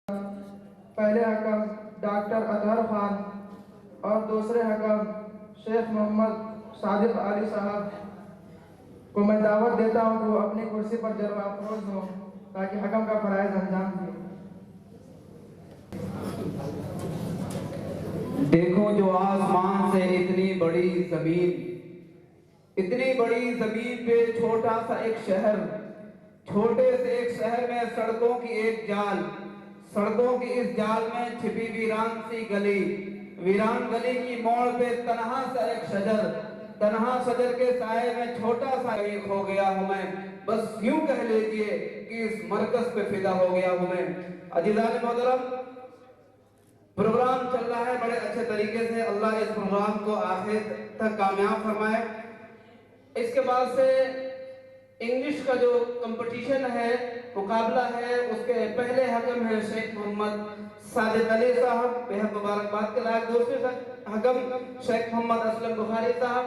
پہلے حکم ڈاکٹر اطہر خان اور دوسرے حکم شیخ محمد صادق علی صاحب کو میں دعوت دیتا ہوں کہ وہ اپنی کرسی پر جلوہ افروز ہوں تاکہ حکم کا فرائض انجام دیں۔ دیکھو جو آسمان سے اتنی بڑی زمین پہ چھوٹا سا ایک شہر، چھوٹے سے ایک شہر میں سڑکوں کی ایک جال، سڑکوں کی اس جال میں چھپی ویران سی گلی، ویران گلی کی موڑ پہ تنہا سا ایک شجر، تنہا شجر کے سائے میں چھوٹا سا ایک ہو گیا ہوں میں، بس یوں کہہ لیجئے کہ اس مرکز پہ فدا ہو گیا ہوں میں۔ عزیزان محترم، پروگرام چل رہا ہے بڑے اچھے طریقے سے، اللہ اس پروگرام کو آخر تک کامیاب فرمائے۔ اس کے بعد سے انگلش کا جو کمپٹیشن ہے، مقابلہ ہے، اس کے پہلے حکم ہے شیخ محمد صادق علی صاحب، بہت مبارکباد کے لائق۔ دوسرے حکم شیخ محمد اسلم بخاری صاحب۔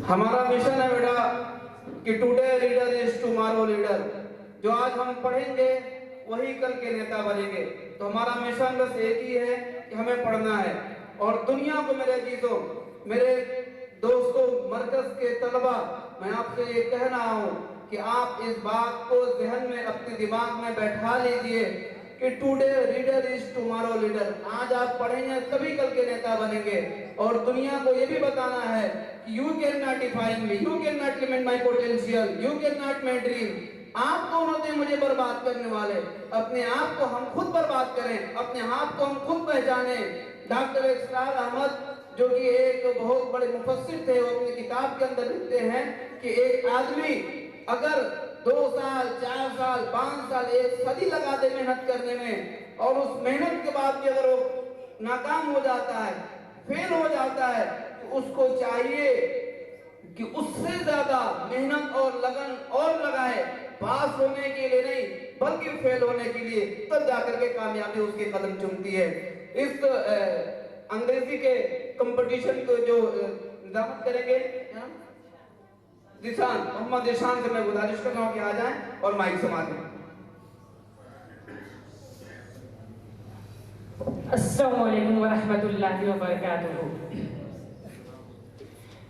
ہمارا مشن ہے بیٹا کہ today leader is tomorrow leader, جو آج ہم پڑھیں گے وہی کل کے نیتا بنیں گے۔ تو ہمارا مشن بس ایک ہی ہے کہ ہمیں پڑھنا ہے، اور دنیا کو میرے عزیزوں، میرے دوستوں، مرکز کے طلبہ، میں آپ سے یہ کہنا ہوں کہ آپ اس بات کو ذہن میں اپنے دماغ میں بیٹھا لیجئے کہ today leader is tomorrow leader. آج آپ پڑھیں گے تبھی کل کے نیتا بنیں گے، اور دنیا کو یہ بھی بتانا ہے کہ you cannot define me, you cannot limit my potential, you cannot my dream۔ آپ کون ہوتے ہیں مجھے برباد کرنے والے؟ اپنے آپ کو ہم خود برباد کریں، اپنے آپ کو ہم خود پہچانیں۔ ڈاکٹر اسرار احمد جو کہ ایک بہت بڑے مفسر تھے، وہ اپنی کتاب کے اندر لکھتے ہیں کہ ایک آدمی اگر 2 سال 4 سال 5 سال 1 صدی لگا دے محنت کرنے میں، اور اس محنت کے بعد بھی اگر وہ ناکام ہو جاتا ہے، فیل ہو جاتا ہے، تو اس کو چاہیے کہ اس سے زیادہ محنت اور لگن اور لگائے، پاس ہونے کے لیے نہیں بلکہ فیل ہونے کے لیے، تب جا کر کے کامیابی اس کے قدم چومتی ہے۔ اس انگریزی کے کمپٹیشن کو جو نظامت کریں گے ذیشان، محمد ذیشان سے میں گزارش کر رہا ہوں کہ آ جائیں اور مائک سما دیں۔ السلام علیکم ورحمۃ اللہ وبرکاتہ۔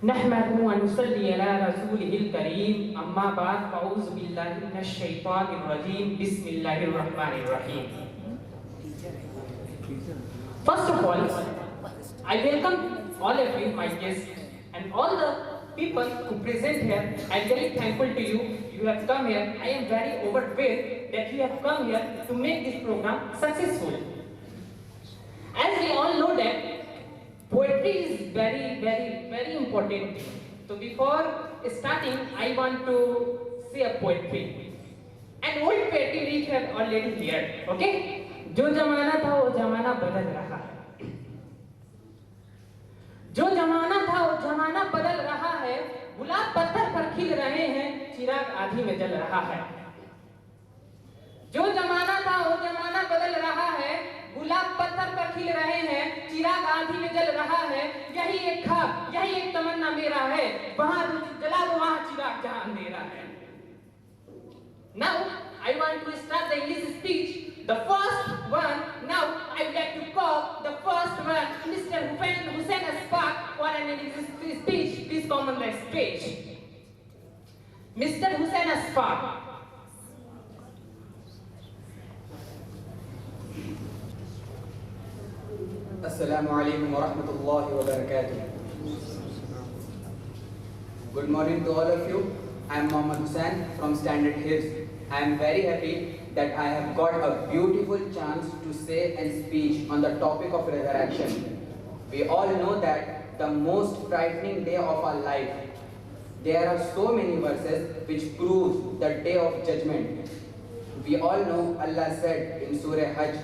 نحمده ونصلي على رسوله الكريم، اما بعد، فاعوذ باللہ من الشیطان الرجیم، بسم اللہ الرحمن الرحیم۔ First of all, I welcome all of you, my guests, and all the people who present here. I am very thankful to you. You have come here. I am very overwhelmed that you have come here to make this program successful. As we all know that poetry is very, very, very important. So before starting, I want to say a poetry. An old poetry which I have already heard. Okay? جو زمانہ تھا وہ زمانہ بدل رہا ہے، جو زمانہ تھا وہ زمانہ بدل رہا ہے، گلاب پتھر پر کھل رہے ہیں، چراغ آندھی میں جل رہا ہے۔ جو زمانہ تھا وہ زمانہ بدل رہا ہے، گلاب پتھر پر کھل رہے ہیں، چراغ آندھی میں جل رہا ہے۔ یہی ایک خواب، یہی ایک تمنا میرا ہے، وہاں جلا دو وہاں چراغ جہاں اندھیرا ہے۔ Now I want to start the English speech. The first one, now I would like to call the first one, Mr. Hussain Ashfaq, for an English speech. Please come on the stage. Mr. Hussain Ashfaq. Assalamu alaikum wa rahmatullahi wa barakatuh. Good morning to all of you. I am Mohammad Hussain from Standard Hills. I am very happy that I have got a beautiful chance to say and speech on the topic of resurrection. We all know that the most frightening day of our life. There are so many verses which proves the day of judgment. We all know Allah said in Surah Hajj,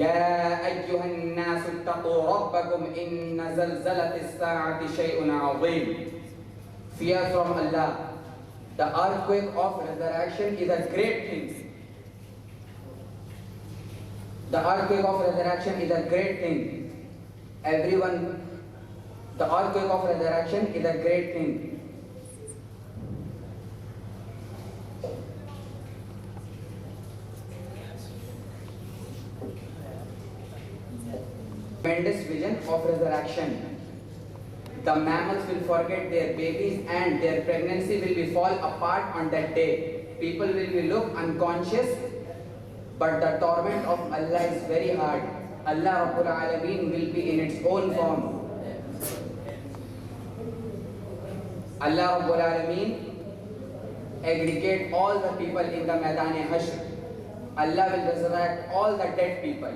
Ya ayyuhan nasu taqu rabbakum inna zalzalatis sa'ati shay'un 'azim. Fear from Allah. The earthquake of resurrection is a great thing. The earthquake of resurrection is a great thing. Everyone, the earthquake of resurrection is a great thing. tremendous vision of resurrection. The mammals will forget their babies and their pregnancy will be fall apart on that day. People will be look unconscious, but the torment of Allah is very hard. Allah Rabbul Alameen will be in its own form. Allah Rabbul Alameen aggregate all the people in the Maidan-e-Hashr. Allah will resurrect all the dead people.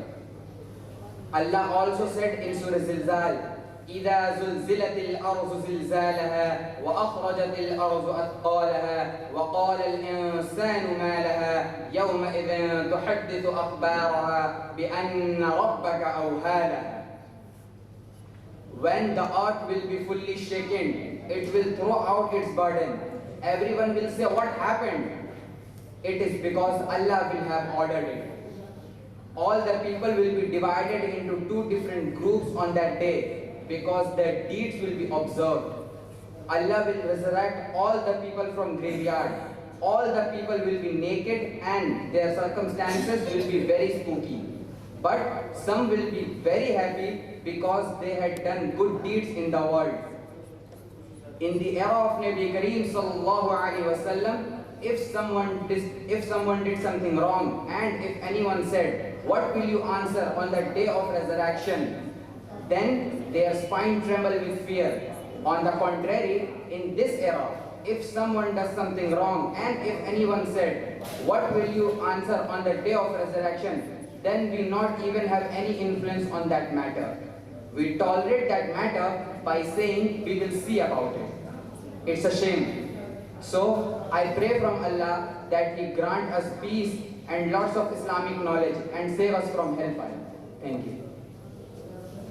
Allah also said in Surah Zilzal, إِذَا زُلْزِلَتِ الْأَرْضُ زِلْزَالَهَا وَأَخْرَجَتِ الْأَرْضُ أَثْقَالَهَا وَقَالَ الْإِنسَانُ مَا لَهَا يَوْمَئِذٍ تُحَدِّثُ أَخْبَارَهَا بِأَنَّ رَبَّكَ أَوْحَى لَهَا. When the earth will be fully shaken, it will throw out its burden. Everyone will say, what happened? It is because Allah will have ordered it. All the people will be divided into two different groups on that day because their deeds will be observed. Allah will resurrect all the people from graveyard. All the people will be naked and their circumstances will be very spooky. But some will be very happy because they had done good deeds in the world. In the era of Nabi Kareem sallallahu alaihi wasallam, if someone did something wrong and if anyone said, what will you answer on the day of resurrection? Then their spine tremble with fear. On the contrary, in this era, if someone does something wrong and if anyone said, what will you answer on the day of resurrection? Then we not even have any influence on that matter. We tolerate that matter by saying we will see about it. It's a shame. So I pray from Allah that He grant us peace and lots of Islamic knowledge and save us from hellfire. Thank you.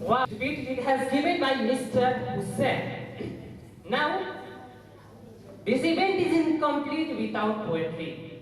Wow, it has given by Mr. Hussain. Now, this event is incomplete without poetry.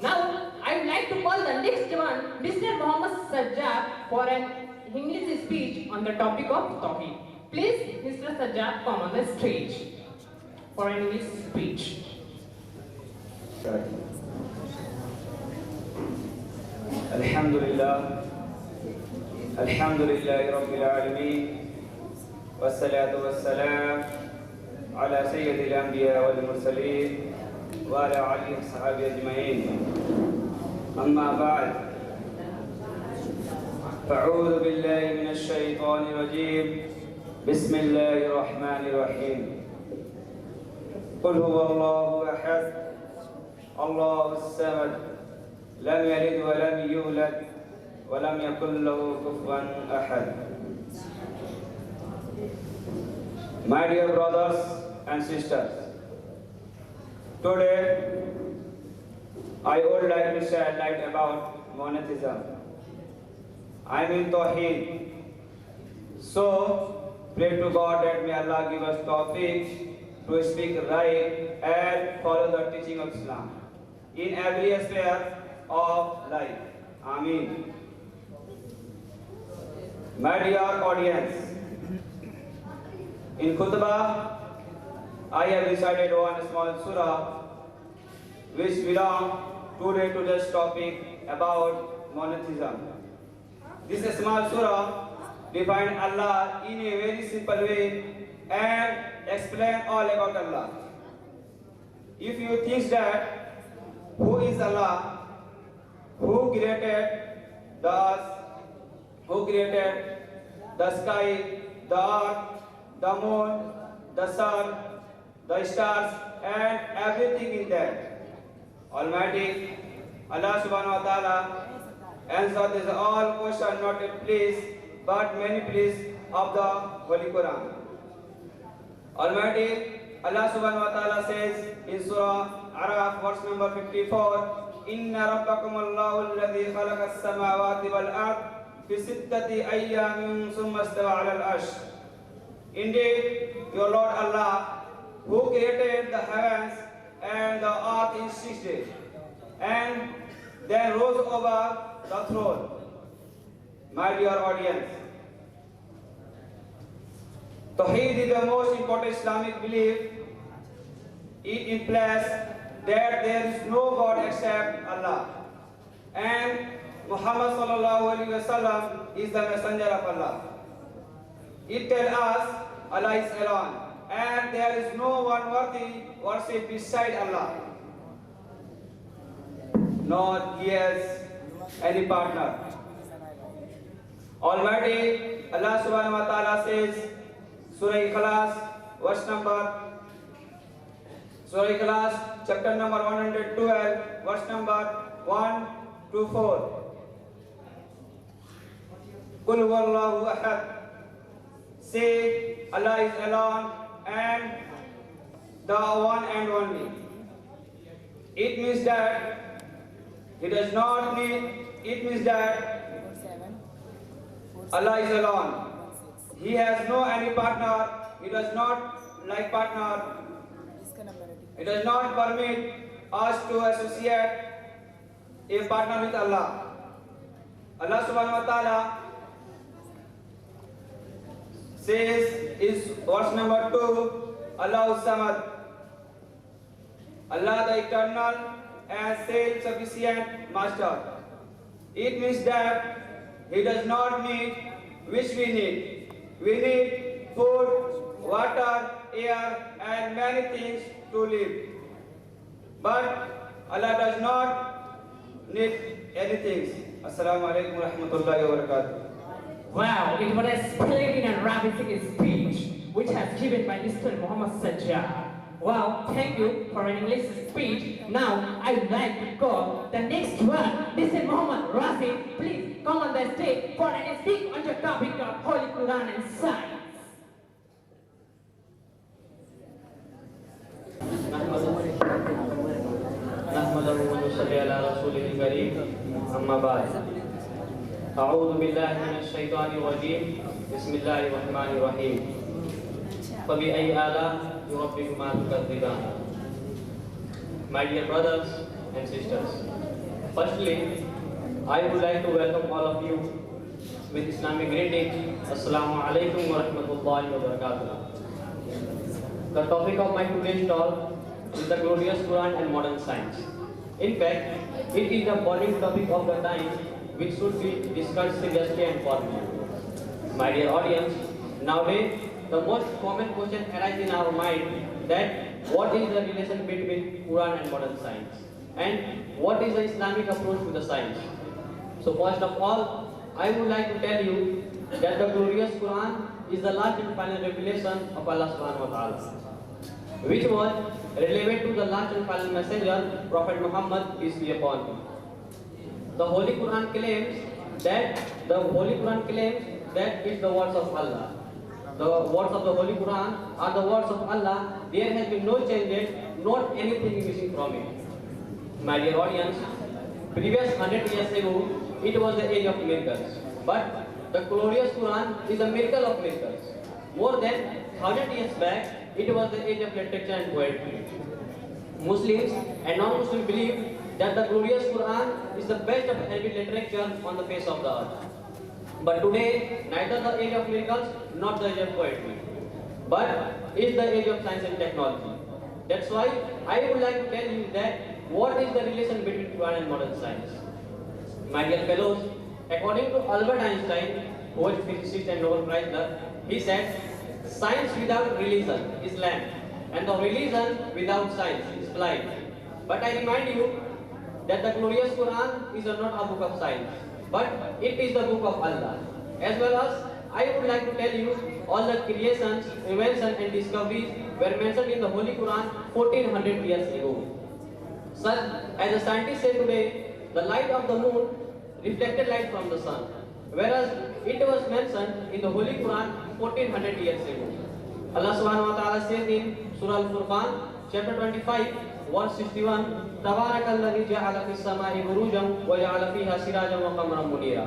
Now, I would like to call the next one, Mr. Mohammed Sajjad, for an English speech on the topic of Tawheed. Please, Mr. Sajjad, come on the stage for an English speech. Alhamdulillah, Alhamdulillah Rabbil Alameen, wassalatu wassalam ala Sayyidil Anbiya wal Mursaleen wa ala alihi wa sahbihi ajma'in. Amma ba'd, fa'udhu billahi minash shaytanir rajim. Bismillahir rahmanir rahim. Qul huwa Allahu ahad, Allahus samad, lam yalid wa lam yulad wa lam yakul lahu kufuwan ahad. My dear brothers and sisters, today I would like to share light about monotheism. I mean Tawheed. So pray to God that may Allah give us tawfiq to speak right and follow the teaching of Islam in every aspect of life. Ameen. My dear audience, in khutbah, I have recited one small surah which belong today to this topic about monotheism. This small surah defines Allah in a very simple way and explain all about Allah. If you think that who is Allah, who created the earth, who created the sky, the earth, the moon, the sun, the stars, and everything in that. Almighty Allah subhanahu wa ta'ala answered this all question not a place but many places of the Holy Quran. Almighty Allah subhanahu wa ta'ala says in Surah Araf verse number 54, إن ربكم الله الذي خلق السماوات والأرض في ستة أيام ثم استوى على العرش. Indeed, your Lord Allah, who created the heavens and the earth in 6 days, and then rose over the throne. My dear audience, Tawheed is the most important Islamic belief. It implies that there is no God except Allah, and Muhammad sallallahu alaihi wasallam is the messenger of Allah. It tells us Allah is alone, and there is no one worthy worship beside Allah, nor he has any partner. Almighty Allah subhanahu wa ta'ala says, Surah Ikhlas, chapter number 112, verse number 1 to 4. Qul huwallahu ahad. Say Allah is alone and the one and only. It means that He does not need. It means that Allah is alone. He has no any partner. He does not like partner. It does not permit us to associate a partner with Allah. Allah subhanahu wa ta'ala says is verse number 2, Allahu Samad. Allah the eternal and self-sufficient master. It means that He does not need which we need. We need food, water, air and many things to live. But Allah does not need anything. Assalamu alaikum wa rahmatullahi wa barakatuh. Wow, it was a splendid and ravishing speech which has given by Mr. Muhammad Sajjad. Wow, thank you for an English speech. Now, I would like to call the next one, Mr. Muhammad Rafi. Please come on the stage for an speak on the topic of Holy Quran and science. نحمده ونصلي على رسوله الكريم أما بعد أعوذ بالله من الشيطان الرجيم بسم الله الرحمن الرحيم فبأي آلاء ربكما تكذبان. My dear brothers and sisters, firstly I would like to welcome all of you with Islamic greeting. Assalamu alaikum wa rahmatullahi wa barakatuh. The topic of my today's talk is the glorious Quran and modern science. In fact, it is the burning topic of the time which should be discussed seriously and formally. My dear audience, nowadays the most common question arises in our mind that what is the relation between Quran and modern science, and what is the Islamic approach to the science. So first of all, I would like to tell you that the glorious Quran is the last and final revelation of Allah subhanahu wa ta'ala, which was relevant to the last and final messenger, Prophet Muhammad, peace be upon him. The Holy Quran claims that it's the words of Allah. The words of the Holy Quran are the words of Allah. There has been no changes, not anything missing from it. My dear audience, previous 100 years ago, it was the age of miracles. But the glorious Quran is a miracle of miracles. More than 100 years back, it was the age of literature and poetry. Muslims and non-Muslims believe that the glorious Quran is the best of Arabic literature on the face of the earth. But today, neither the age of miracles nor the age of poetry, but is the age of science and technology. That's why I would like to tell you that what is the relation between Quran and modern science. My dear fellows, according to Albert Einstein, who was a physicist and Nobel Prize winner, he said, science without religion is lamp, and the religion without science is blind. But I remind you that the glorious Quran is not a book of science, but it is the book of Allah. As well as I would like to tell you all the creations, inventions and discoveries were mentioned in the Holy Quran 1400 years ago. Such as the scientists say today, the light of the moon reflected light from the sun, whereas it was mentioned in the Holy Quran 1400 years ago. Allah subhanahu wa ta'ala says in Surah Al-Furqan, chapter 25, verse 61, Tabarakalladhi ja'ala fis samai burujan wa ja'ala fiha sirajan wa qamaran munira.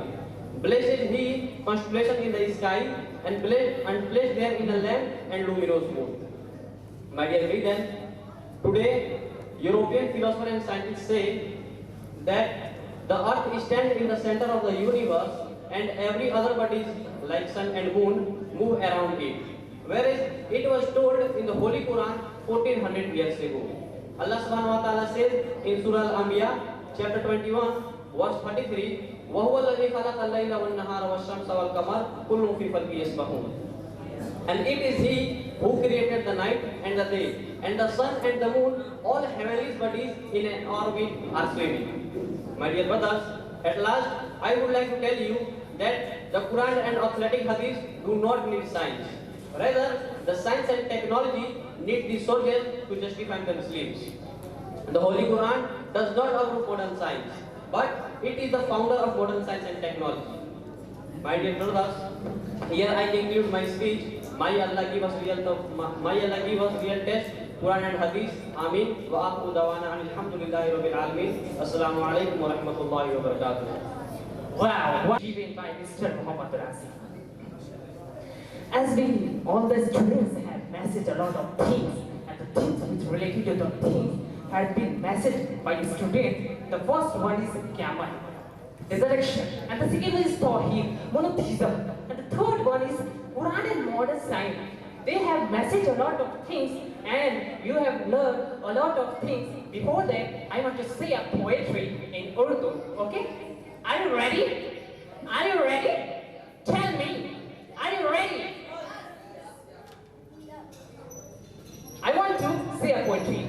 Blessed is He, constellation in the sky, and placed there in a lamp and luminous moon. My dear brethren, today European philosophers and scientists say that the earth stands in the center of the universe and every other bodies like sun and moon move around it. whereas it was told in the Holy Quran 1400 years ago. Allah subhanahu wa ta'ala says in Surah Al-Anbiya chapter 21 verse 33, وَهُوَ الَّذِي خَلَقَ اللَّيْلَ وَالنَّهَارَ وَالشَّمْسَ وَالْقَمَرَ كُلٌّ فِي فَلْكٍ يَسْبَحُونَ. And it is He who created the night and the day, and the sun and the moon, all heavenly bodies in an orbit are swimming. My dear brothers, at last I would like to tell you that the Quran and authentic hadith do not need science. Rather, the science and technology need the soldiers to justify the Muslims. The Holy Quran does not approve modern science, but it is the founder of modern science and technology. My dear brothers, here I conclude my speech. May Allah give us real test, Quran and Hadith. Ameen. Wa akhiru dawana alhamdulillahi rabbil alamin. Assalamu alaikum wa rahmatullahi wa barakatuh. Wow, given by Mr. Muhammad Razi. As we all the students have messaged a lot of things, and the things which related to the things had been messaged by the students. The first one is Qiyamah, resurrection, and the second one is Tawheed, monotheism, and the third one is Quran and modern science. They have messaged a lot of things, and you have learned a lot of things. Before that, I want to say a poetry in Urdu. Okay? Are you ready? Are you ready? Tell me. Are you ready? I want to say a poetry.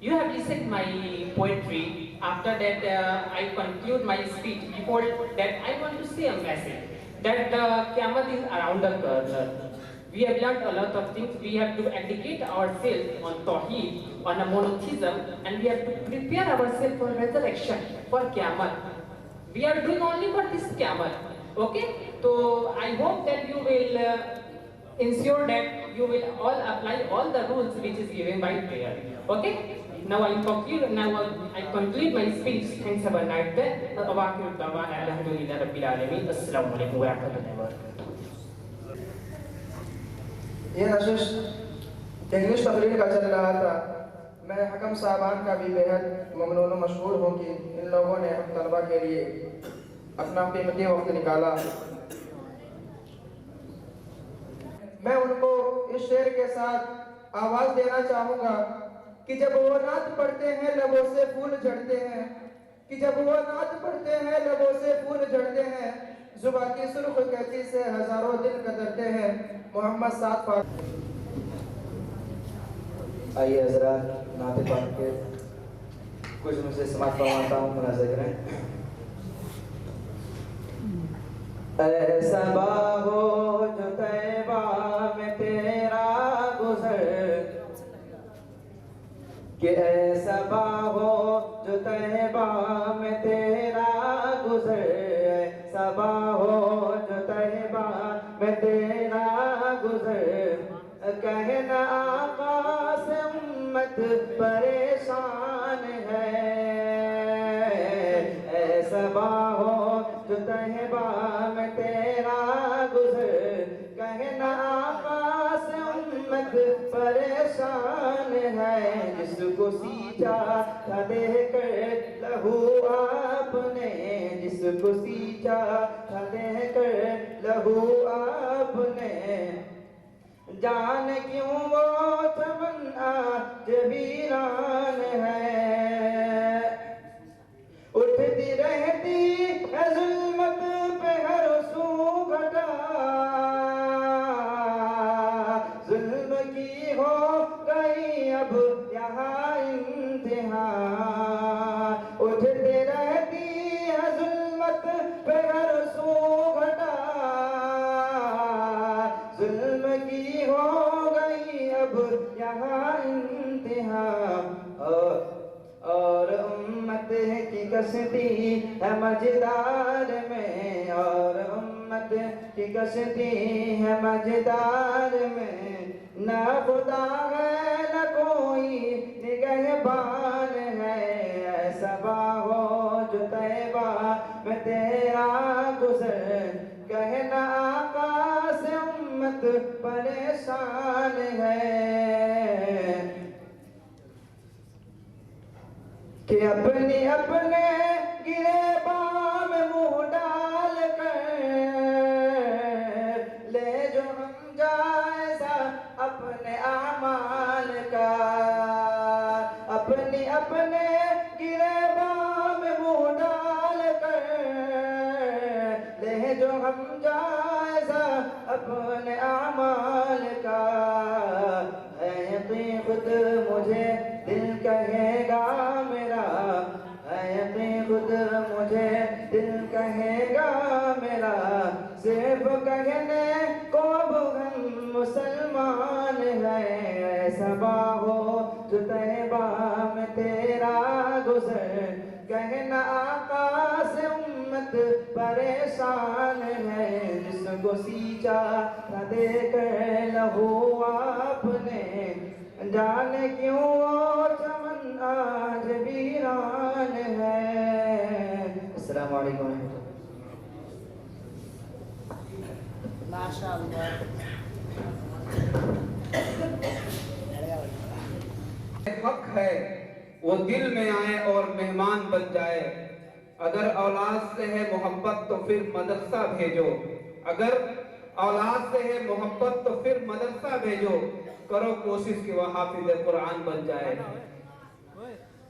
You have listened my poetry. After that, I conclude my speech. Before that, I want to say a message that Qiyamah is around the corner. We have learned a lot of things. We have to educate ourselves on Tawheed, on a monotheism, and we have to prepare ourselves for resurrection, for Qiyamah. We are doing only for this Qiyamah. Okay? So I hope that you will ensure that you will all apply all the rules which is given by prayer. Okay? Now I conclude my speech. Thanks, have a nice day. Alhamdulillah Rabbil Alameen. Assalamu alaikum wa rahmatullahi wa barakatuh. یہ نشش English تقریر کا چل رہا تھا. میں حکم صاحبان کا بھی بہت ممنون و مشہور ہوں کہ ان لوگوں نے ہم طلبہ کے لیے اپنا قیمتی وقت نکالا. میں ان کو اس شعر کے ساتھ آواز دینا چاہوں گا کہ جب وہ نعت پڑھتے ہیں لبوں سے پھول جھڑتے ہیں، کہ جب وہ نعت پڑھتے ہیں لبوں سے پھول جھڑتے ہیں، زباں کی سرخ کہتی سے ہزاروں دل قدرتے ہیں. محمد سعد پاک. آئیے حضرات نعت پڑھ کے کچھ مجھ سے سماعت فرماتا ہوں، مناظر کریں. اے صبا ہو جو طیبہ میں تیرا گزر، کہ اے صبا ہو جو طیبہ میں تیرا گزر، اے صبا ہو جو طیبہ میں تیرا گزر، کہنا آقا سے امت پریشان ہے. اے صبا ہو جو طیبہ میں تیرا گزر، کہنا آقا سے امت پریشان ہے. جس کو سینچا تھا دے کر لہو آپ نے، جس کو سینچا تھا دے کر لہو آپ نے، جان کیوں وہ چمن آج ویران ہے. اٹھتی رہتی ہے ظلمت پہ ہر سو گھٹا، ظلم کی ہو گئی اب یہاں انتہا. اٹھتی رہتی ہے ظلمت پہ ہر سو گھٹا، کشتی ہے مجدار میں، اور امت کی کشتی ہے مجدار میں، نہ خدا ہے نہ کوئی نگہبان ہے، ایسا ہو جو طیبہ میں تیرا گزر، کہنا آقا سے امت پریشان ہے، کہ اپنے اپنے گریباں میں منہ ڈال کر لے جو ہم جائزہ اپنے اعمال کا، اپنے اپنے گریباں میں منہ ڈال کر لے جو ہم جائزہ اپنے اعمال کا، ہے یقین خود مجھے دل کہے گا میرا، ہے یقین خود مجھے دل کہے گا میرا، صرف کہنے کو ہم مسلمان ہیں، ایسا ہو جو طیبہ میں تیرا گزر، کہنا آقا سے امت پریشان ہے، جس کو سینچا نہ دے کر لہو آپ نے، جانے کیوں وہ چمن آج ویران ہے۔ السلام علیکم ورحمۃ اللہ۔ حق ہے وہ دل میں آئے اور مہمان بن جائے، اگر اولاد سے ہے محبت تو پھر مدرسہ بھیجو، اگر اولاد سے ہے محبت تو پھر مدرسہ بھیجو، کرو کوشش کہ وہ حافظ قرآن بن جائے۔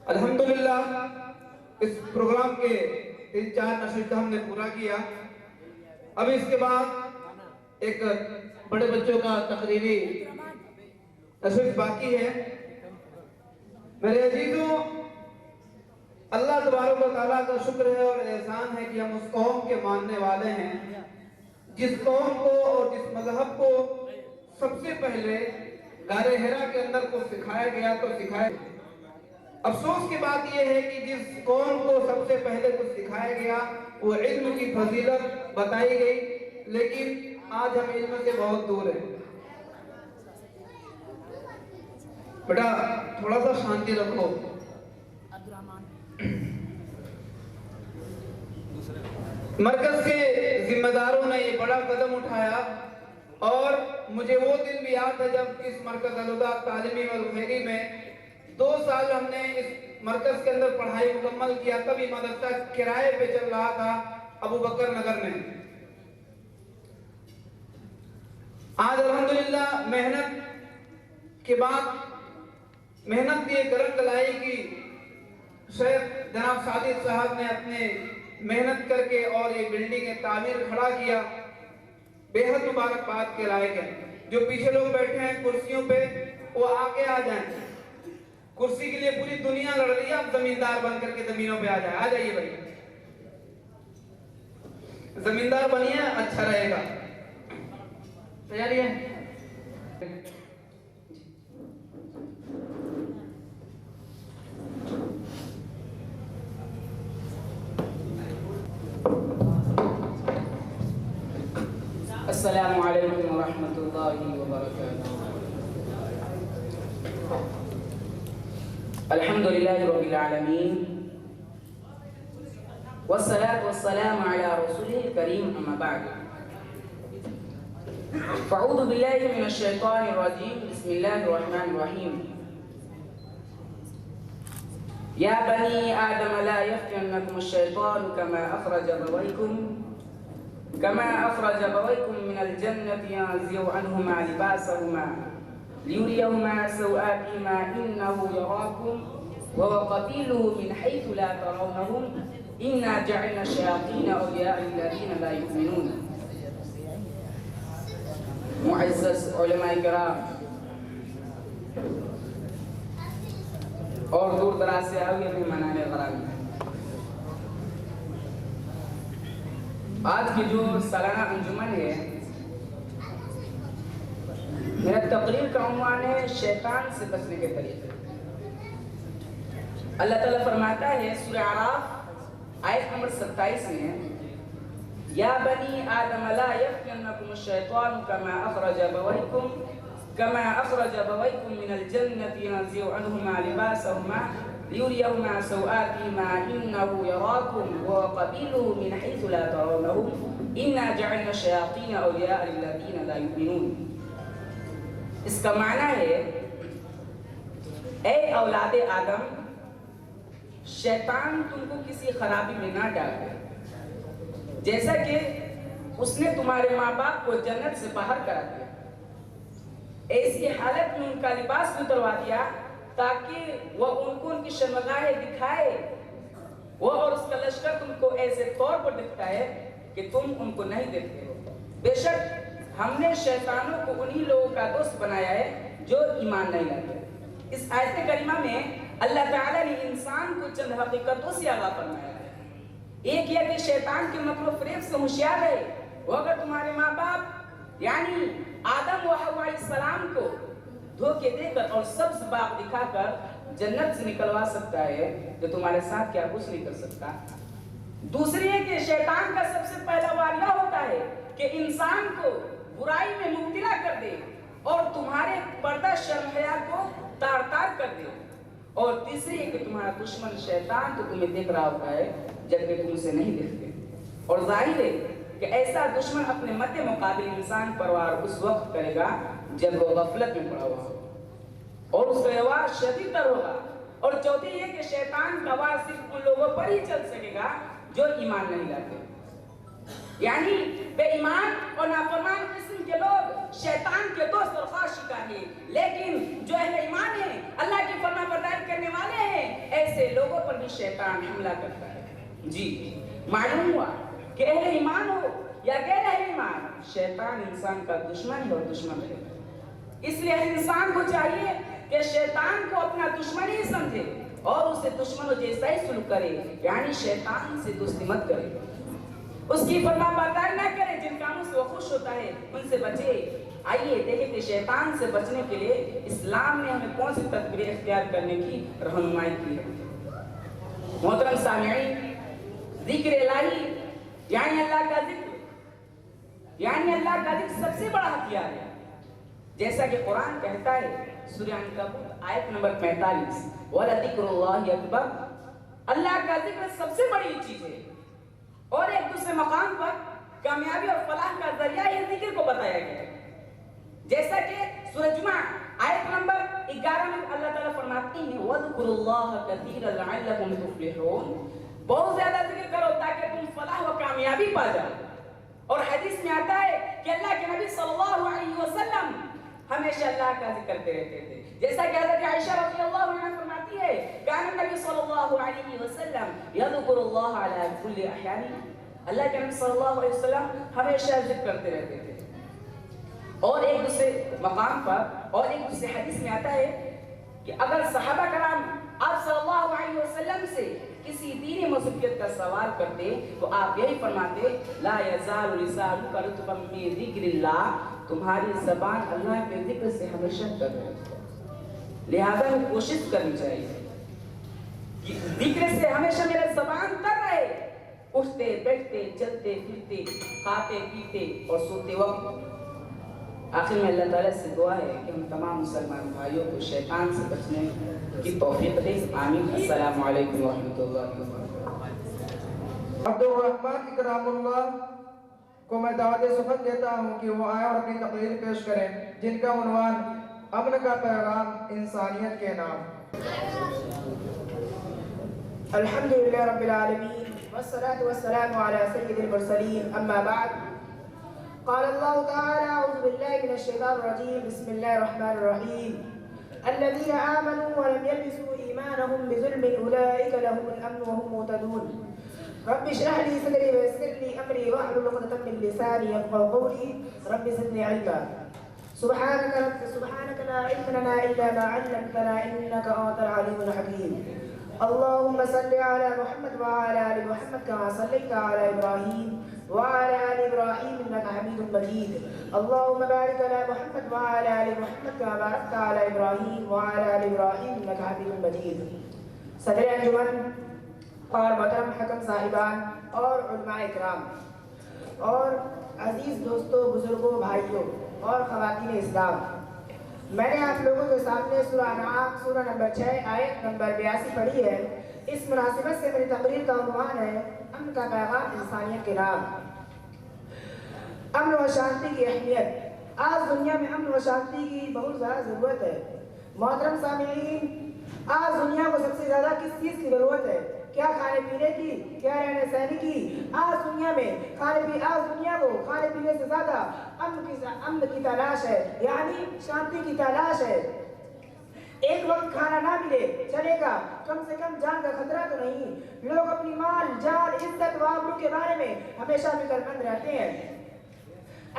الحمدللہ اس پروگرام کے 3-4 نشریات ہم نے پورا کیا، اب اس کے بعد ایک بڑے بچوں کا تقریری نشریات باقی ہے۔ میرے عزیزوں، اللہ تبارک و تعالیٰ کا شکر ہے اور احسان ہے کہ ہم اس قوم کے ماننے والے ہیں جس قوم کو اور جس مذہب کو سب سے پہلے غار حرا کے اندر کو سکھایا گیا تو سکھایا۔ افسوس کی بات یہ ہے کہ جس قوم کو سب سے پہلے کچھ سکھایا گیا وہ علم کی فضیلت بتائی گئی، لیکن آج ہم علم سے بہت دور ہیں۔ بیٹا تھوڑا سا شانتی رکھو۔ مرکز کے ذمہ داروں نے یہ بڑا قدم اٹھایا اور مجھے وہ دن بھی یاد ہے جب اس مرکز الہدیٰ تعلیمی والخیری میں 2 سال ہم نے اس مرکز کے اندر پڑھائی مکمل کیا، تبھی مدرسہ کرائے پہ چل رہا تھا ابو بکر نگر میں۔ آج الحمدللہ محنت کے بعد محنت کی ایک رنگ لائی کی شیخ جناب صادق صاحب نے اپنے محنت کر کے اور یہ بلڈنگ تعمیر کھڑا کیا، بے حد مبارکباد کے لائق ہے۔ جو پیچھے لوگ بیٹھے ہیں کرسیوں پہ وہ آگے آ جائیں، کرسی کے لیے پوری دنیا لڑ رہی ہے، اب زمیندار بن کر کے زمینوں پہ آ جائیے بھائی، زمیندار بنیے، اچھا رہے گا۔ تیاری ہے؟ السلام علیکم ورحمۃ اللہ وبرکاتہ۔ الحمدللہ رب العالمین والصلاة والسلام علی رسولہ الکریم، اما بعد، فاعوذ باللہ من الشیطان الرجیم، بسم اللہ الرحمن الرحیم۔ یا بنی آدم لا یفتننکم الشیطان كما أخرج أبويكم من الجنة ينزع عنهما لباسهما ليريهما سوآتهما إنه يراكم وهو قتيله من حيث لا ترونهم إنا جعلنا الشياطين أولياء للذين لا يؤمنون۔ معزز علماء کرام اور دور دراز سے آئے ہوئے مہمان گرامی، آج کی جو سالانہ انجمن ہے، میرا تقریر کا عنوان ہے شیطان سے بچنے کے طریقے۔ اللہ تعالیٰ فرماتا ہے سورہ اعراف آیت نمبر 27 میں ہے یا بنی آدم لا یفتننکم الشیطان کما اخرج ابویکم من الجنة ينزع عنهما لباسهما ليريهما سوآتهما إنه يراكم وقبيله من حيث لا ترونهم إنا جعلنا الشياطين أولياء للذين لا يؤمنون. اس کا معنی ہے اے اولاد آدم شیطان تم کو کسی خرابی میں نہ ڈالے جیسا کہ اس نے تمہارے ماں باپ کو جنت سے باہر کرا دیا. ایسی حالت میں ان کا لباس اتروا دیا تاکہ وہ ان کو ان کی شرمگاہیں دکھائے. وہ اور اس کا لشکر تم کو ایسے طور پر دکھتا ہے کہ تم ان کو نہیں دیکھتے ہو. بے شک ہم نے شیطانوں کو انہی لوگوں کا دوست بنایا ہے جو ایمان نہیں لاتے. اس آیت کریمہ میں اللہ تعالیٰ نے انسان کو چند حقیقتوں سے آگاہ فرمایا ہے. ایک یہ کہ شیطان کے مکر و فریب سے ہوشیار ہے. وہ اگر تمہارے ماں باپ یعنی آدم و حوا علیہ السلام کو دھوکے دے کر اور سبز باغ دکھا کر جنت سے نکلوا سکتا ہے تو تمہارے ساتھ کیا کچھ نہیں کر سکتا. دوسری ہے کہ شیطان کا سب سے پہلا وار یہ ہوتا ہے کہ انسان کو برائی میں مبتلا کر دے اور تمہارے پردہ شرم حیا کو تار تار کر دے. اور تیسری ہے کہ تمہارا دشمن شیطان تو تمہیں دیکھ رہا ہوتا ہے جبکہ تم اسے نہیں دیکھتے. اور ظاہر ہے کہ ایسا دشمن اپنے مد مقابل انسان پر وار اس وقت کرے گا جب وہ غفلت میں پڑا ہوا ہو اور اس کا وار شدید تر ہوگا. اور چوتھی یہ کہ شیطان کا وار صرف ان لوگوں پر ہی چل سکے گا جو ایمان نہیں لاتے. یعنی بے ایمان اور نافرمان قسم کے لوگ شیطان کے دوست اور خواہش شکار ہیں. لیکن جو اہل ایمان ہیں اللہ کی فرما برداری کرنے والے ہیں ایسے لوگوں پر بھی شیطان حملہ کرتا ہے. جی معلوم ہوا کہ اہل ایمان ہو یا غیر اہل ایمان شیطان انسان کا دشمن ہے اور دشمن رہے گا. اس لیے انسان کو چاہیے کہ شیطان کو اپنا دشمن ہی سمجھے اور اسے دشمنوں جیسا ہی سلوک کرے. یعنی شیطان سے دوستی مت کرے, اس کی فرما برداری نہ کرے. جن کاموں سے وہ خوش ہوتا ہے ان سے بچے. آئیے دیکھیں کہ شیطان سے بچنے کے لیے اسلام نے ہمیں کون سی تدبیریں اختیار کرنے کی رہنمائی کی ہے. محترم سامعین, ذکر الہی یعنی اللہ کا ذکر سب سے بڑا ہتھیار ہے. جیسا کہ قرآن کہتا ہے سورہ عنکبوت آیت نمبر 45 وَلَذِكْرُ اللَّهِ أَكْبَرُ, اللہ کا ذکر سب سے بڑی چیز ہے. اور ایک دوسرے مقام پر کامیابی اور فلاح کا ذریعہ یہ ذکر کو بتایا گیا ہے. جیسا کہ سورہ جمعہ آیت نمبر 11 میں اللہ تعالیٰ فرماتے ہیں وَاذْكُرُوا اللَّهَ كَثِيرًا لَعَلَّكُمْ تُفْلِحُونَ, بہت زیادہ ذکر کرو تاکہ تم فلاح و کامیابی پا جاؤ. اور حدیث میں آتا ہے کہ اللہ کے نبی صلی اللہ علیہ وسلم ہمیشہ اللہ کا ذکر کرتے رہتے تھے. جیسا کہ حضرت عائشہ رضی اللہ عنہا فرماتی ہے کان النبی صلی اللہ علیہ وسلم یذکر اللہ علی کل احیانہ, اللہ کے نبی صلی اللہ علیہ وسلم ہمیشہ ذکر کرتے رہتے تھے. اور ایک دوسرے مقام پر اور ایک دوسرے حدیث میں آتا ہے کہ اگر صحابہ کرام آپ صلی اللہ علیہ وسلم سے کسی دینی مصیبت کا سوال کرتے تو آپ یہی فرماتے لا یزال لسانک رطبا من ذکر اللہ, تمہاری زبان اللہ کے ذکر سے ہمیشہ تر رہے. لہذا ہمیں کوشش کرنی چاہیے کہ ذکر سے ہمیشہ میرا زبان تر رہے, اٹھتے بیٹھتے چلتے پھرتے کھاتے پیتے اور سوتے وقت. آخر میں اللہ تعالیٰ سے دعا ہے کہ ہم تمام مسلمان بھائیوں کو شیطان سے بچنے کی توفیق دے. آمین. السلام علیکم ورحمۃ اللہ وبرکاتہ. عبد الرحمن اکرام اللہ کو میں دعوت سخن دیتا ہوں کہ وہ آئیں اور اپنی تقریر پیش کریں جن کا عنوان امن کا پیغام انسانیت کے نام. الحمدللہ رب العالمین والصلاة والسلام على سید المرسلین, اما بعد. قال اللہ تعالی اعوذ باللہ من الشیطان الرجیم بسم اللہ الرحمن الرحیم الذین آمنوا ولم يلبسوا ایمانهم بظلم اولئک لهم الامن وهم مهتدون. رب اشرح لي صدري ويسر لي امري واحلل عقدة من لساني يفقهوا قولي رب زدني علما. سبحانك لا علم لنا الا ما علمتنا انك انت العليم الحكيم. اللهم صل على محمد وعلى ال محمد كما صليت على ابراهيم وعلى ال ابراهيم انك حميد مجيد. اللهم بارك على محمد وعلى ال محمد كما باركت على ابراهيم وعلى ال ابراهيم انك حميد مجيد. صدر انجمن اور محترم حکم صاحبان اور علماء اکرام اور عزیز دوستوں، بزرگوں، بھائیوں اور خواتین اسلام، میں نے آپ لوگوں کے سامنے سورہ انعام سورہ نمبر 6 آیت نمبر 82 پڑھی ہے۔ اس مناسبت سے میری تقریر کا عنوان ہے امن کا پیغام انسانیت کے نام۔ امن و شانتی کی اہمیت۔ آج دنیا میں امن و شانتی کی بہت زیادہ ضرورت ہے۔ محترم سامعین، آج دنیا کو سب سے زیادہ کس چیز کی ضرورت ہے؟ کیا کھانے پینے کی، کیا رہنے سہنے کی؟ آج دنیا کو کھانے پینے سے زیادہ امن کی تلاش ہے، یعنی شانتی کی تلاش ہے۔ ایک وقت کھانا نہ ملے چلے گا، کم سے کم جان کا خطرہ تو نہیں۔ لوگ اپنی مال، جان، عزت و آبرو کے بارے میں ہمیشہ فکر مند رہتے ہیں۔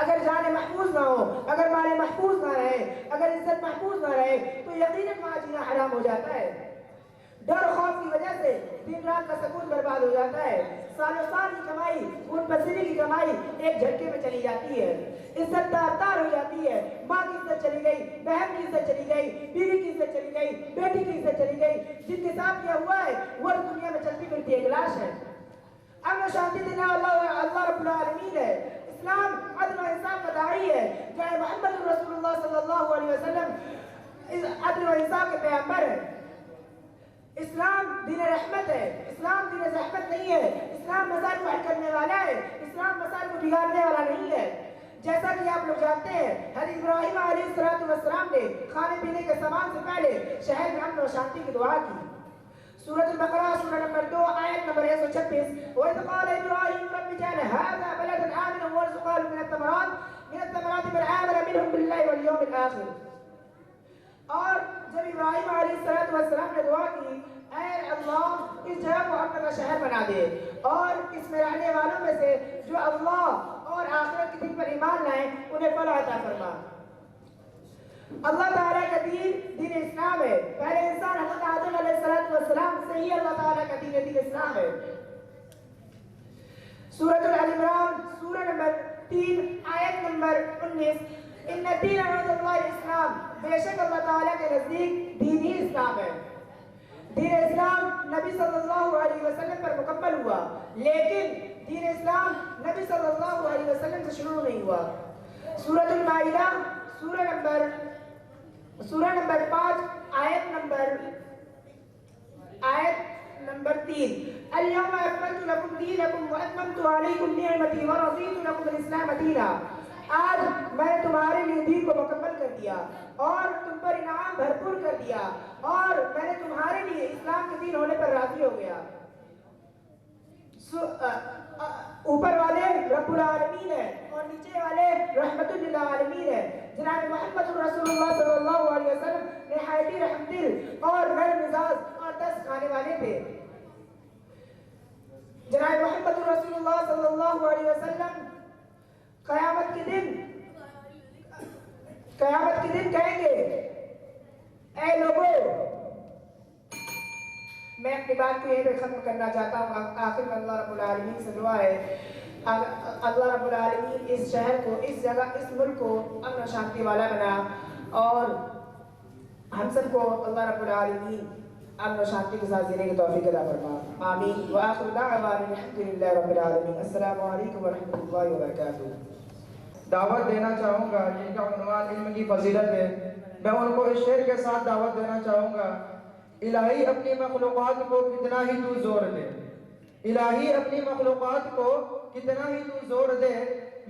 اگر جان محفوظ نہ ہو، اگر مال محفوظ نہ رہے، اگر عزت محفوظ نہ رہے تو یقیناً وہاں جینا حرام ہو جاتا ہے۔ ڈر و خوف کی وجہ سے دن رات کا سکون برباد ہو جاتا ہے۔ سالوں سال کی کمائی، خون پسینے کی کمائی ایک جھٹکے میں چلی جاتی ہے۔ عزت تار ہو جاتی ہے۔ ماں کی عزت چلی گئی، بہن کی عزت چلی گئی، بیوی کی عزت چلی گئی، بیٹی کی عزت چلی گئی۔ جن کے ساتھ کیا ہوا ہے وہ دنیا میں چلتی پھرتی ایک لاش ہے۔ امن و شانتی دینے والا اللہ رب العالمین ہے۔ اسلام عدل و انصاف کا داعی ہے۔ جناب محمد رسول اللہ صلی اللہ علیہ وسلم عدل و انصاف کے پیغمبر ہیں۔ اسلام دین رحمت ہے، اسلام دین زحمت نہیں ہے۔ اسلام مسائل کو حل کرنے والا ہے، اسلام مسائل کو بگاڑنے والا نہیں ہے۔ جیسا کہ آپ لوگ جانتے ہیں، حضرت ابراہیم علیہ السلام نے کھانے پینے کے سامان سے پہلے شہر میں امن و شانتی کی دعا کی۔ سورۃ البقرہ سورہ نمبر 2 آیت نمبر 136، وَإِذْ قَالَ إِبْرَاهِيمُ رَبِّ اجْعَلْ هَٰذَا بَلَدًا آمِنًا وَارْزُقْ أَهْلَهُ مِنَ الثَّمَرَاتِ مَنْ آمَنَ مِنْهُم بِاللَّهِ وَالْيَوْمِ الْآخِرِ۔ اور جب ابراہیم علیہ السلام نے دعا کی، اے اللہ اس جگہ کو امن کا شہر بنا دے اور اس میں رہنے والوں میں سے جو اللہ اور آخرت کے دن پر ایمان لائیں انہیں فلاح عطا فرما۔ اللہ تعالیٰ کا دین اسلام ہے۔ پہلے انسان حضرت آدم علیہ السلام سے ہی اللہ تعالیٰ کا دین اسلام ہے۔ سورۃ العمران سورہ نمبر 3 آیت نمبر 19، ان الدین عند اللہ الاسلام، بے شک اللہ تعالیٰ کے نزدیک دین ہی اسلام ہے۔ دین اسلام نبی صلی اللہ علیہ وسلم پر مکمل ہوا، لیکن دین اسلام نبی صلی اللہ علیہ وسلم سے شروع نہیں ہوا۔ سورۃ المائدہ سورہ نمبر 5 آیت نمبر 3، اليوم اکملت لکم دینکم واتممت علیکم نعمتی ورضیت لکم الاسلام دینا۔ آج میں نے تمہارے لیے دین کو مکمل کر دیا اور تم پر انعام بھرپور کر دیا اور میں نے تمہارے لیے اسلام کے دین ہونے پر راضی ہو گیا۔ اوپر والے رب العالمین ہے اور نیچے والے رحمت للعالمین ہے۔ جناب محمد رسول اللہ صلی اللہ علیہ وسلم نہایت رحم دل اور نرم مزاج اور دست کھانے والے تھے۔ جناب محمد رسول اللہ صلی اللہ علیہ وسلم قیامت کے دن کہیں گے، اے لوگوں، میں اپنی بات کو یہیں پہ ختم کرنا چاہتا ہوں۔ آخر میں اللہ رب العالمین سے دعا ہے، اللہ رب العالمین اس شہر کو، اس جگہ، اس ملک کو امن و شانتی والا بنا اور ہم سب کو اللہ رب العالمین امن و شانتی کے ساتھ جینے کی توفیق عطا فرما، آمین۔ وآخر دعوانا الحمدللہ رب العالمین۔ السلام علیکم ورحمۃ اللہ وبرکاتہ۔ دعوت دینا چاہوں گا جن کا عنوان علم کی فضیلت ہے، میں ان کو اس شعر کے ساتھ دعوت دینا چاہوں گا، الہی اپنی مخلوقات کو کتنا ہی تو زور دے، الہی اپنی مخلوقات کو کتنا ہی تو زور دے،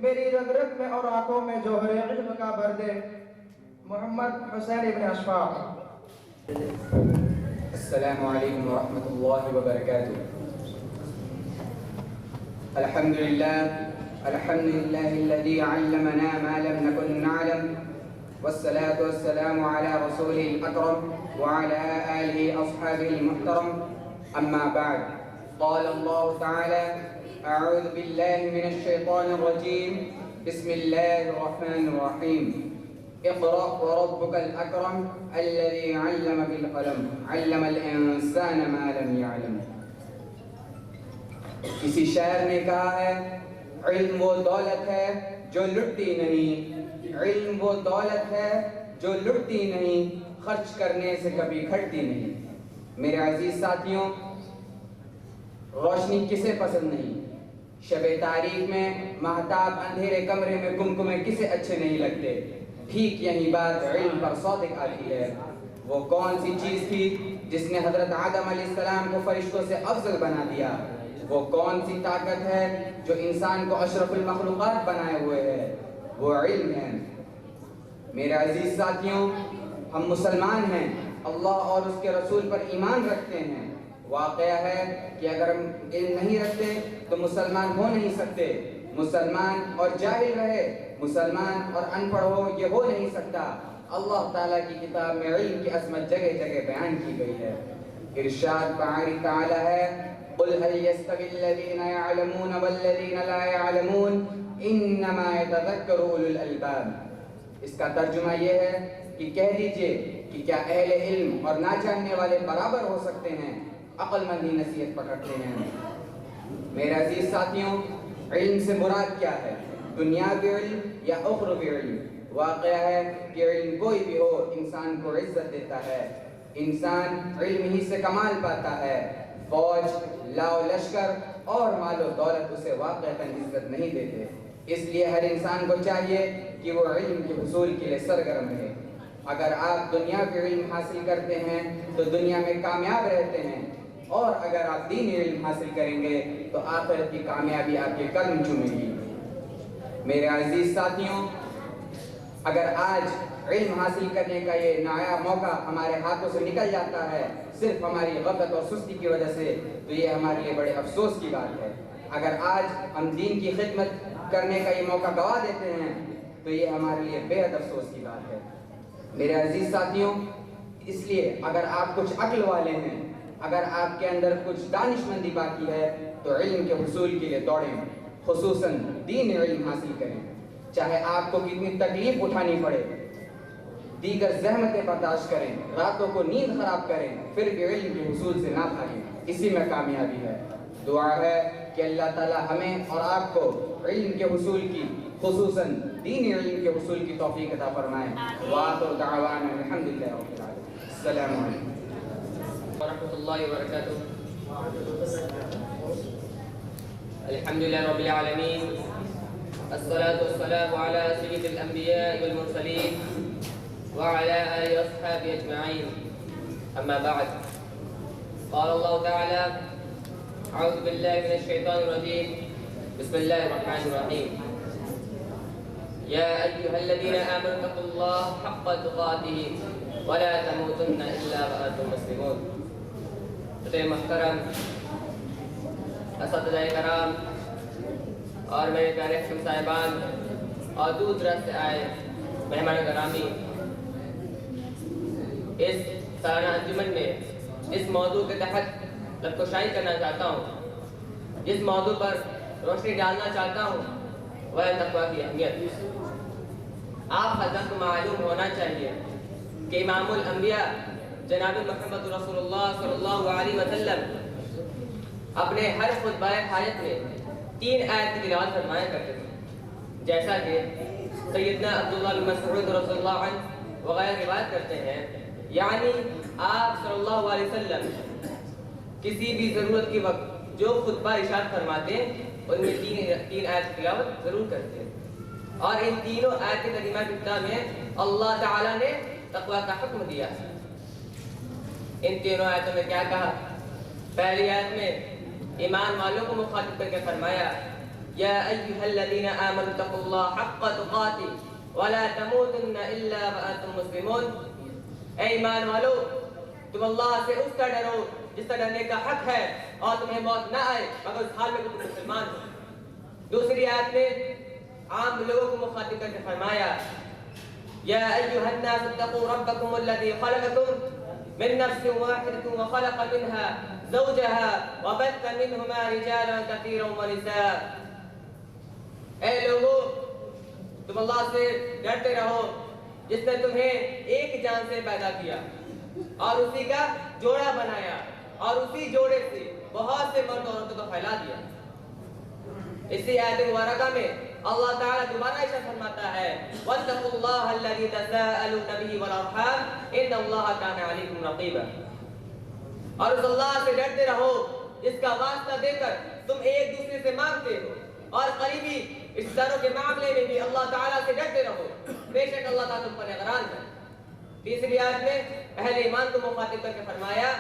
میری رگ رگ میں اور آنکھوں میں جوہر علم کا بھر دے۔ محمد حسین ابن اشفاق۔ السلام علیکم ورحمۃ اللہ وبرکاتہ۔ الحمد لله الذي علمنا ما لم نكن نعلم، والصلاة والسلام على رسوله الأكرم وعلى آله أصحابه المحترم، أما بعد، قال الله تعالى: أعوذ بالله من الشيطان الرجيم، بسم الله الرحمن الرحيم، اقرأ وربك الأكرم الذي علم بالقلم علم الإنسان ما لم يعلم۔ کسی شاعر نے کہا ہے، علم وہ دولت ہے جو لٹتی نہیں، علم وہ دولت ہے جو لٹتی نہیں، خرچ کرنے سے کبھی گھٹتی نہیں۔ میرے عزیز ساتھیوں، روشنی کسے پسند نہیں؟ شب تاریخ میں مہتاب اندھیرے کمرے میں کمکمے کسے اچھے نہیں لگتے؟ ٹھیک یہی بات علم پر صادق آتی ہے۔ وہ کون سی چیز تھی جس نے حضرت آدم علیہ السلام کو فرشتوں سے افضل بنا دیا؟ وہ کون سی طاقت ہے جو انسان کو اشرف المخلوقات بنائے ہوئے ہے؟ وہ علم ہے۔ میرے عزیز ساتھیوں، ہم مسلمان ہیں، اللہ اور اس کے رسول پر ایمان رکھتے ہیں۔ واقعہ ہے کہ اگر ہم علم نہیں رکھتے تو مسلمان ہو نہیں سکتے۔ مسلمان اور جاہل رہے، مسلمان اور ان پڑھ ہو، یہ ہو نہیں سکتا۔ اللہ تعالیٰ کی کتاب میں علم کی عظمت جگہ جگہ بیان کی گئی ہے۔ ارشاد باری تعالیٰ ہے، قُلْ هَلْ يَسْتَوِي الَّذِينَ يَعْلَمُونَ وَالَّذِينَ لَا يَعْلَمُونَ إِنَّمَا يَتَذَكَّرُ أُولُو الْأَلْبَابِ۔ اس کا ترجمہ یہ ہے کہ کہہ دیجئے کہ کیا اہل علم اور نہ جاننے والے برابر ہو سکتے ہیں؟ عقل مند ہی نصیحت پکڑتے ہیں۔ میرے عزیز ساتھیوں، علم سے مراد کیا ہے؟ دنیاوی علم یا اخروی علم؟ واقعہ ہے کہ علم کوئی بھی ہو انسان کو عزت دیتا ہے۔ انسان علم ہی سے کمال پاتا ہے۔ فوج، لاؤ لشکر اور مال و دولت اسے واقعتاً عزت نہیں دیتے۔ اس لیے ہر انسان کو چاہیے کہ وہ علم کے حصول کے لیے سرگرم رہے۔ اگر آپ دنیا کے علم حاصل کرتے ہیں تو دنیا میں کامیاب رہتے ہیں، اور اگر آپ دینی علم حاصل کریں گے تو آخرت کی کامیابی آپ کے قدم چومے گی۔ میرے عزیز ساتھیوں، اگر آج علم حاصل کرنے کا یہ نایاب موقع ہمارے ہاتھوں سے نکل جاتا ہے صرف ہماری غفلت اور سستی کی وجہ سے، تو یہ ہمارے لیے بڑے افسوس کی بات ہے۔ اگر آج ہم دین کی خدمت کرنے کا یہ موقع گوا دیتے ہیں تو یہ ہمارے لیے بے حد افسوس کی بات ہے۔ میرے عزیز ساتھیوں، اس لیے اگر آپ کچھ عقل والے ہیں، اگر آپ کے اندر کچھ دانش مندی باقی ہے تو علم کے حصول کے لیے دوڑیں، خصوصاً دین علم حاصل کریں، چاہے آپ کو کتنی تکلیف اٹھانی پڑے، دیگر زحمتیں برداشت کریں، راتوں کو نیند خراب کریں، پھر بھی علم کے حصول سے نہ بھاگیں، اسی میں کامیابی ہے۔ دعا ہے کہ اللہ تعالی ہمیں اور آپ کو علم کے حصول کی، خصوصاً دینی علم کے حصول کی توفیق عطا فرمائے۔ وآخر دعوانا الحمدللہ رب العالمین۔ السلام علیکم ورحمۃ اللہ وبرکاتہ۔ الحمدللہ رب العالمین، الصلاة والسلام علی سید الانبیاء والمرسلین وعلى آله وصحبه أجمعين، أما بعد، قال الله تعالى: أعوذ بالله من الشيطان الرجيم، بسم الله الرحمن الرحيم، يا أيها الذين آمنوا اتقوا الله حق تقاته ولا تموتن إلا وأنتم مسلمون۔ محترم اساتذہ کرام اور میرے پیارے ہم صاحبان اور دور دراز سے آئے مہمان گرامی، اس سالانہ انجمن میں جس موضوع کے تحت لبکشائی کرنا چاہتا ہوں، جس موضوع پر روشنی ڈالنا چاہتا ہوں، وہ ہے تقویٰ کی اہمیت۔ آپ حضرات کو معلوم ہونا چاہیے کہ امام الانبیاء جناب محمد رسول اللہ صلی اللہ علیہ وسلم اپنے ہر خطبہ حاجت میں 3 آیت کی تلاوت فرمایا کرتے تھے، جیسا کہ سیدنا عبداللہ بن مسعود رضی اللہ عنہ وغیرہ روایت کرتے ہیں، یعنی آپ صلی اللہ علیہ وسلم کسی بھی ضرورت کے وقت جو خطبہ ارشاد فرماتے ہیں ان میں 3 آیت کی تلاوت ضرور کرتے ہیں، اور ان تینوں آیت کی ترجمہ کتاب میں اللہ تعالیٰ نے تقویٰ کا حکم دیا ہے۔ ان تینوں آیتوں میں کیا کہا؟ پہلی آیت میں ایمان والوں کو مخاطب کر کے فرمایا، یا ایھا الذین آمنوا اتقوا اللہ حق تقاتہ ولا تموتن الا وانتم مسلمون۔ اے ایمان والو، تم اللہ سے اس کا ڈرو جس کا ڈرنے کا حق ہے، اور تمہیں موت نہ آئے مگر اس حال میں کہ تم مسلمان ہو۔ دوسری آیت میں عام لوگوں کو مخاطب کر کے فرمایا، یا ایھا الناس اتقوا ربکم الذی خلقکم من نفس واحدۃ وخلق منها زوجها وبث منهما رجالا كثيرا ونساء۔ اے لوگو، تم اللہ سے ڈرتے رہو جس نے تمہیں ایک جان سے پیدا کیا اور اسی کا جوڑا بنایا، اور اسی جوڑے سے بہت سے مرد عورتوں کو پھیلا دیا۔ اسی آیت مبارکہ میں اللہ تعالیٰ دوبارہ ارشاد فرماتا ہے، واتقوا اللہ الذی تساءلون بہ والارحام ان اللہ کان علیکم رقیبا۔ اور اس اللہ سے ڈرتے رہو جس کا واسطہ دے کر تم ایک دوسرے سے مانگتے ہو، اور قریبی رشتہ داروں کے معاملے میں بھی اللہ تعالیٰ سے ڈرتے رہو، بے شک اللہ تعالیٰ تم پر نگران ہے۔ تیسری آیت میں اہل ایمان کو مخاطب کر کے فرمایا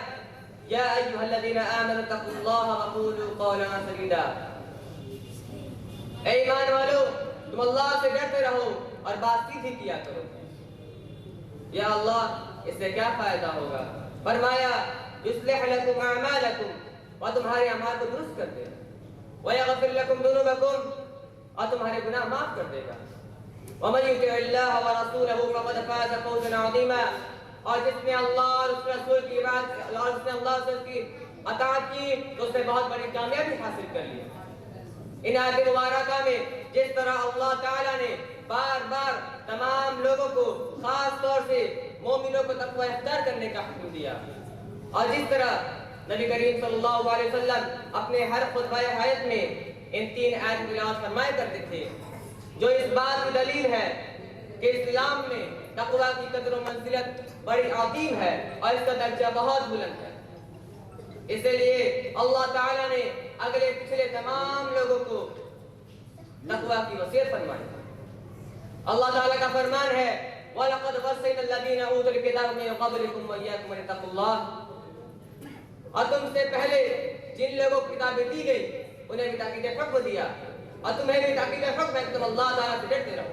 یا ایھا الذین آمنوا اتقوا اللہ وقولوا قولا سدیدا، اے ایمان والو تم اللہ سے ڈرتے رہو اور بات سیدھی کیا کرو۔ یا اللہ اس سے کیا فائدہ ہوگا؟ فرمایا یصلح لکم اعمالکم، اور تمہارے اعمال کو درست کر دے گا، ویغفر لکم ذنوبکم، اور تمہارے گناہ معاف کر دے گا۔ ومن یطع اللہ ورسولہ فقد فاز فوزا عظیما، اور جس نے اللہ اور اس کے رسول کی بات اور اس نے اللہ اور اس کی اطاعت کی تو اس نے بہت بڑی کامیابی حاصل کر لی۔ ان آیات مبارکہ میں جس طرح اللہ تعالیٰ نے بار بار تمام لوگوں کو خاص طور سے مومنوں کو تقوی اختیار کرنے کا حکم دیا، اور جس طرح نبی کریم صلی اللہ علیہ وسلم اپنے ہر خطبہ حیات میں ان 3 آیات کی تلاوت فرمایا کرتے تھے، جو اس بات کی دلیل ہے کہ اسلام میں تقوی کی قدر و منزلت بڑی عظیم ہے اور اس کا درجہ بہت بلند ہے۔ اسی لیے اللہ تعالیٰ نے اگلے پچھلے تمام لوگوں کو تقوی کی وصیت فرمائی۔ اللہ تعالیٰ کا فرمان ہے وَلَقَدْ وَصَّيْنَا الَّذِينَ أُوتُوا الْكِتَابَ مِن قَبْلِكُمْ وَإِيَّاكُمْ أَنِ اتَّقُوا اللَّهَ، اور تم سے پہلے جن لوگوں کو کتابیں دی گئی انہیں بھی تاکید حکم دیا، اور تمہیں بھی تاکید حکم ہے کہ تم اللہ تعالیٰ سے ڈرتے رہو۔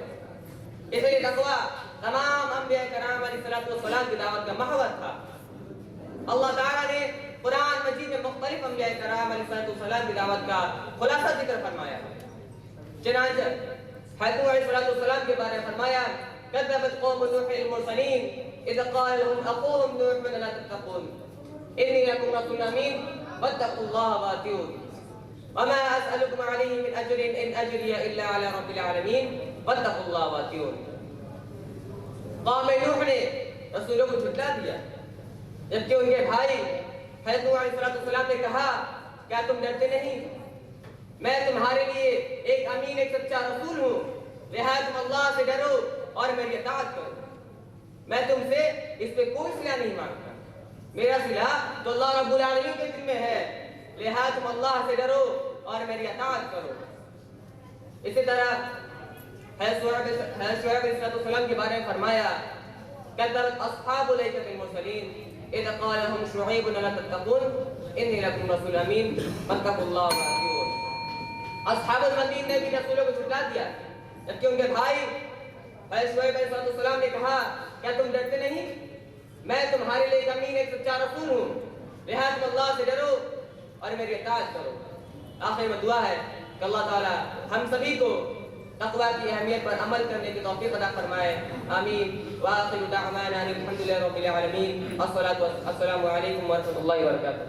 اس لیے تقوی تمام انبیاء کرام علیہ السلام کی دعوت کا محور تھا۔ اللہ تعالیٰ نے قرآن مجید میں مختلف انبیاء کرام علیہ السلام کی دعوت کا خلاصہ ذکر فرمایا۔ چنانچہ حضرت علیہ السلام کے بارے میں فرمایا كذبت قوم نوح المرسلين اذ قال لهم اخوهم نوح لا تتقون اني لكم رسول امين واتقوا الله واتقون وما اسالكم عليه من اجر ان اجري الا على رب العالمين واتقوا الله واتقون۔ قوم نوح نے رسولوں کو جھٹلا دیا، جبکہ ان کے بھائی حضرت نوح علیہ السلام نے کہا کیا تم ڈرتے نہیں؟ میں تمہارے لیے ایک امین ایک سچا رسول ہوں، لہذا تم اللہ سے ڈرو اور میری اطاعت کرو۔ میں تم سے اس پہ کوئی صلہ نہیں مانگتا، میرا صلہ تو اللہ رب العالمین کے ذمہ ہے، لہذا تم اللہ سے ڈرو اور میری اطاعت کرو۔ اسی طرح حضرت شعیب علیہ السلام کے بارے میں فرمایا كذبت اصحاب الایکۃ المرسلین اذ قال لهم شعیب لا تتقون انی لکم رسول امین فاتقوا اللہ واتقون۔ اصحاب المدین نے بھی رسولوں کو جھٹلا دیا، جبکہ ان کے بھائی حضرت شعیب علیہ السلام نے کہا کیا تم ڈرتے نہیں؟ میں تمہارے لیے ایک امین ایک سچا رسول ہوں، لہذا تم اللہ سے ڈرو اور میری اطاعت کرو۔ آخر میں دعا ہے کہ اللہ تعالی ہم سبھی کو تقوی کی اہمیت پر عمل کرنے کی توفیق عطا فرمائے، آمین۔ وآخر دعوانا الحمد للہ رب العالمین، السلام علیکم ورحمۃ اللہ وبرکاتہ۔